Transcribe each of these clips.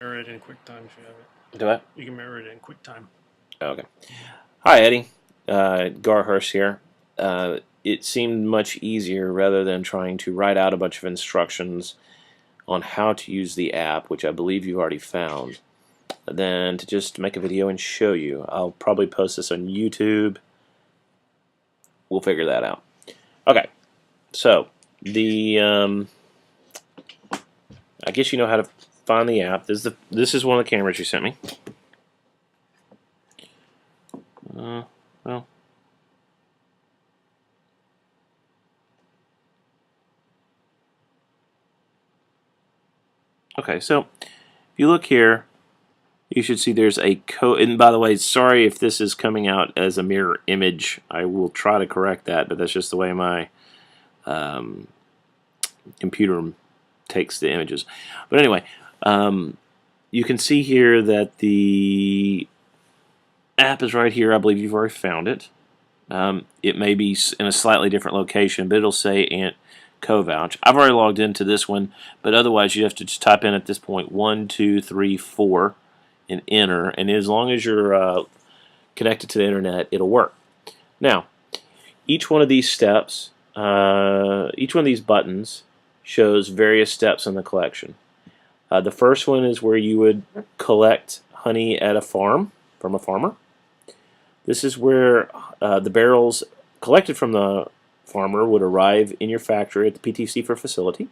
Mirror it in QuickTime if you have it. Do I? You can mirror it in QuickTime. Okay. Hi, Eddie. Garhurst here. It seemed much easier rather than trying to write out a bunch of instructions on how to use the app, which I believe you've already found, than to just make a video and show you. I'll probably post this on YouTube. We'll figure that out. Okay. So, I guess you know how to find the app. This is one of the cameras you sent me. Well. Okay, so if you look here, you should see there's a code. And by the way, sorry if this is coming out as a mirror image. I will try to correct that, but that's just the way my computer takes the images. But anyway, you can see here that the app is right here. I believe you've already found it. It may be in a slightly different location, but it'll say Vouch. I've already logged into this one, but otherwise you have to just type in at this point 1, 2, 3, 4 and enter, and as long as you're connected to the internet, it'll work. Now, each one of these steps, each one of these buttons shows various steps in the collection. The first one is where you would collect honey at a farm, from a farmer. This is where the barrels collected from the farmer would arrive in your factory at the PTC for facility.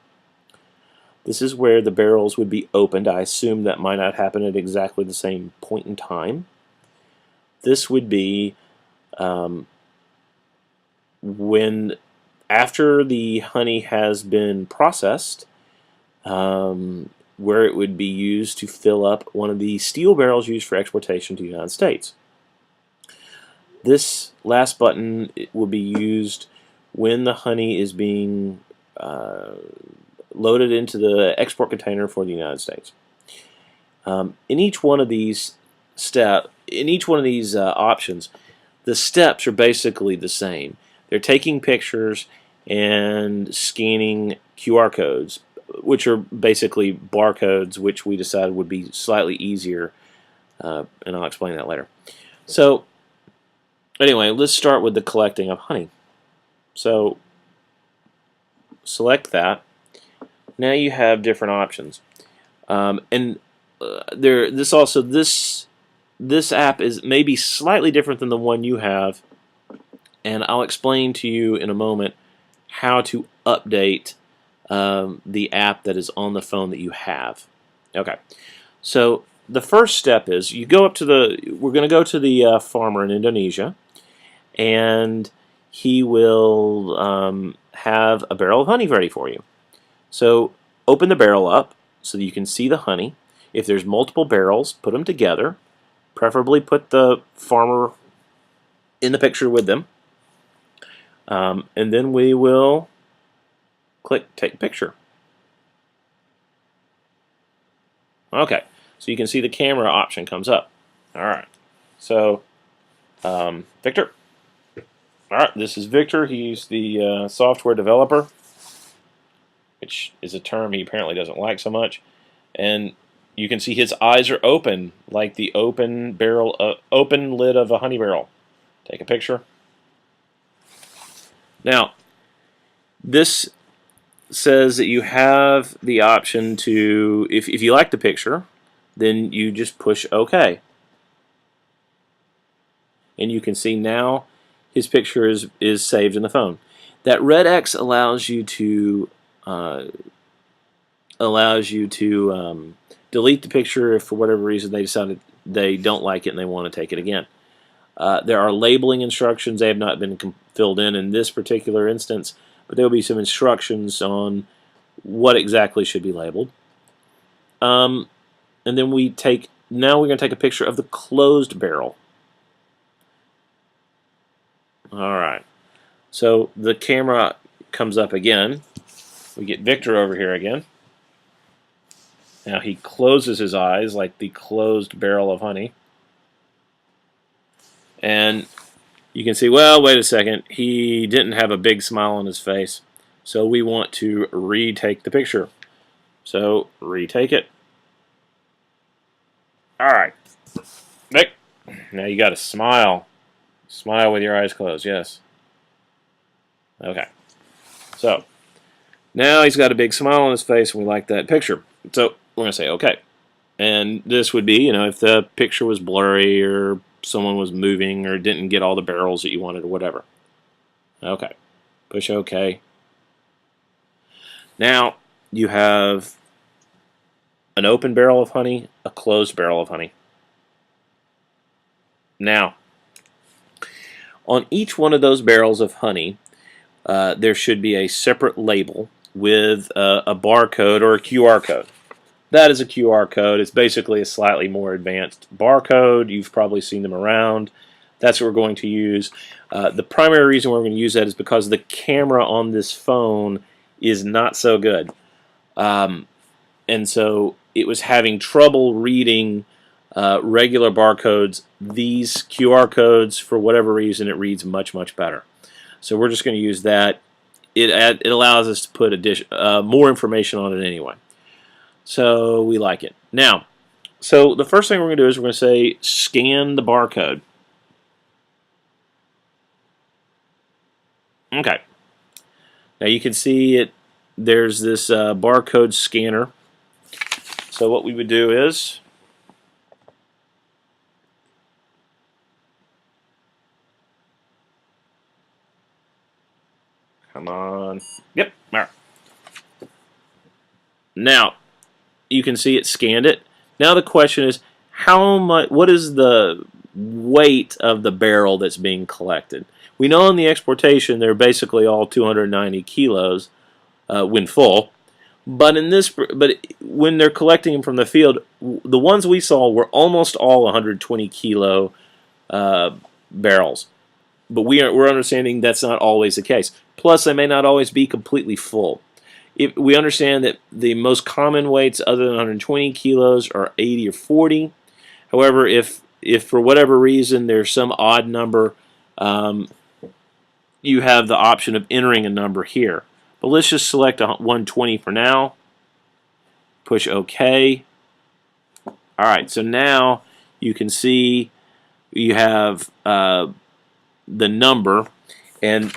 This is where the barrels would be opened. I assume that might not happen at exactly the same point in time. This would be when, after the honey has been processed, where it would be used to fill up one of the steel barrels used for exportation to the United States. This last button will be used when the honey is being loaded into the export container for the United States. In each one of these options, the steps are basically the same. They're taking pictures and scanning QR codes, which are basically barcodes, which we decided would be slightly easier, and I'll explain that later. So, anyway, let's start with the collecting of honey. So, select that. Now you have different options, and this app is maybe slightly different than the one you have, and I'll explain to you in a moment how to update the app that is on the phone that you have. Okay, so the first step is you go up to we're going to go to the farmer in Indonesia, and he will have a barrel of honey ready for you. So open the barrel up so that you can see the honey. If there's multiple barrels, put them together. Preferably put the farmer in the picture with them. And then we will click Take Picture. Okay, so you can see the camera option comes up. Alright, so Victor. Alright, this is Victor. He's the software developer, which is a term he apparently doesn't like so much. And you can see his eyes are open, like the open lid of a honey barrel. Take a picture. Now, this says that you have the option to, if you like the picture, then you just push OK. And you can see now his picture is saved in the phone. That red X allows you to delete the picture if for whatever reason they decided they don't like it and they want to take it again. There are labeling instructions. They have not been filled in this particular instance, but there will be some instructions on what exactly should be labeled. And then now we're going to take a picture of the closed barrel. Alright, so the camera comes up again. We get Victor over here again. Now he closes his eyes like the closed barrel of honey. And you can see, well, wait a second, he didn't have a big smile on his face. So we want to retake the picture. So retake it. All right, Nick. Now you got to smile. Smile with your eyes closed. Yes. Okay. So now he's got a big smile on his face, and we like that picture. So we're gonna say okay. And this would be, if the picture was blurry or someone was moving or didn't get all the barrels that you wanted or whatever. Okay. Push OK. Now you have an open barrel of honey, a closed barrel of honey. Now, on each one of those barrels of honey, there should be a separate label with a barcode or a QR code. That is a QR code. It's basically a slightly more advanced barcode. You've probably seen them around. That's what we're going to use. The primary reason we're going to use that is because the camera on this phone is not so good. And so it was having trouble reading regular barcodes. These QR codes, for whatever reason, it reads much, much better. So we're just going to use that. It allows us to put more information on it anyway. So we like it. Now, so the first thing we're going to do is we're going to say scan the barcode. Okay. Now you can see it. There's this barcode scanner. So what we would do is come on. Yep. All right. Now you can see it scanned it. Now the question is, how much? What is the weight of the barrel that's being collected? We know in the exportation they're basically all 290 kilos when full, but when they're collecting them from the field, the ones we saw were almost all 120 kilo barrels. But we're understanding that's not always the case. Plus, they may not always be completely full. We understand that the most common weights other than 120 kilos are 80 or 40. However, if for whatever reason there's some odd number, you have the option of entering a number here. But let's just select 120 for now. Push OK. All right, so now you can see you have the number, and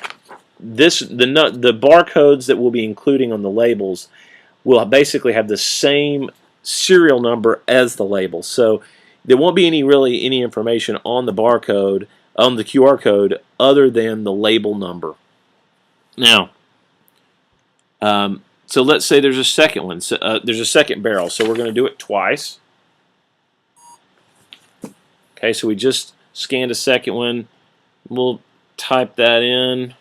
the barcodes that we'll be including on the labels will basically have the same serial number as the label. So there won't be any information on the barcode, on the QR code, other than the label number. Now, so let's say there's a second one. So, there's a second barrel, so we're going to do it twice. Okay, so we just scanned a second one. We'll type that in.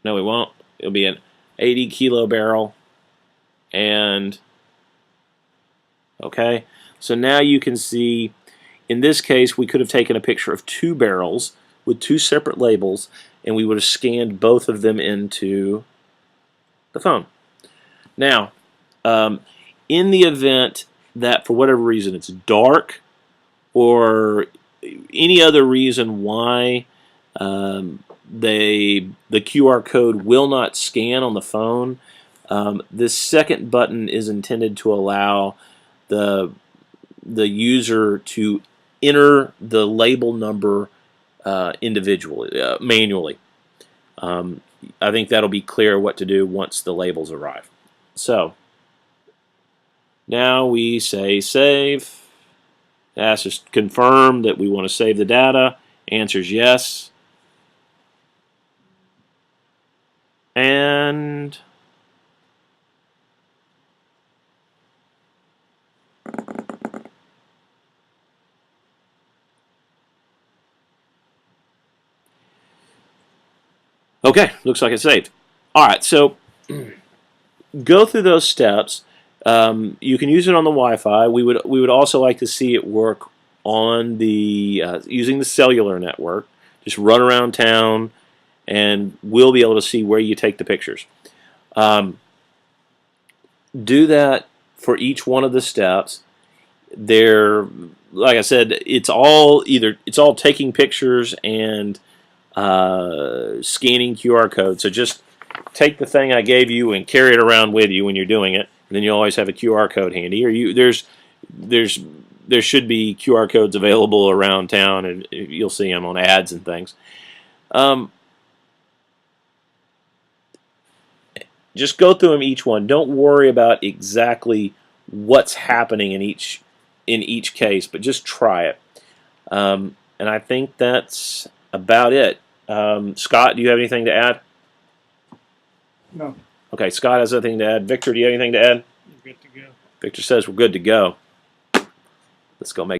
No, we won't. It'll be an 80 kilo barrel. And, okay, so now you can see, in this case, we could have taken a picture of two barrels with two separate labels, and we would have scanned both of them into the phone. Now, in the event that for whatever reason it's dark or any other reason why the QR code will not scan on the phone, this second button is intended to allow the user to enter the label number individually, manually. I think that'll be clear what to do once the labels arrive. So now we say save. It asks us to confirm that we want to save the data. Answers yes. And okay, looks like it's saved. All right, so go through those steps. You can use it on the Wi-Fi. We would also like to see it work on the using the cellular network. Just run around town, and we'll be able to see where you take the pictures. Do that for each one of the steps. Like I said, it's all taking pictures and scanning QR codes. So just take the thing I gave you and carry it around with you when you're doing it, and then you always have a QR code handy. Or there's there should be QR codes available around town, and you'll see them on ads and things. Just go through them each one. Don't worry about exactly what's happening in each case, but just try it. And I think that's about it. Scott, do you have anything to add? No, Okay, Scott has nothing to add. Victor, do you have anything to add? you're good to go. Victor says we're good to go. Let's go make